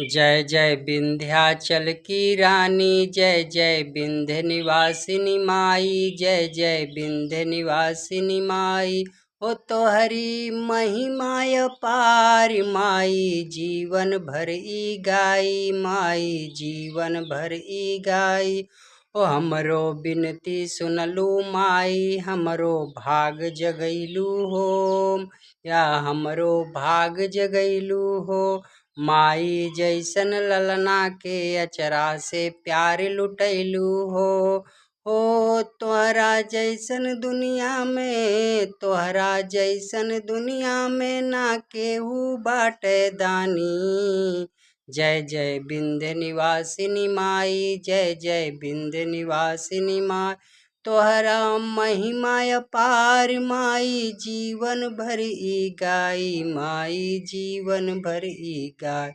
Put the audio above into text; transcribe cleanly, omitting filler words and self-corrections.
जय जय विंध्याचल की रानी, जय जय विंध्य निवासिनी माई, जय जय विंध्य निवासिनी माई। हो तो हरी महिमा पार माई, जीवन भर ई गाई माई, जीवन भर ई गाई। ओ हमरो बिनती सुनलू माई, हमरो भाग जगैलू हो, या हमरो भाग जगैलू हो। माई जैसन ललना के अचरा से प्यार लुटैलू हो तोहरा जैसन दुनिया में, तोहरा जैसन दुनिया में ना केहू बाटे दानी। जय जय विंध्य निवासिनी माई, जय जय विंध्य निवासिनी माई। तोहरा महिमा अपार माई, जीवन भर ई गाई माई, जीवन भर ई गाई।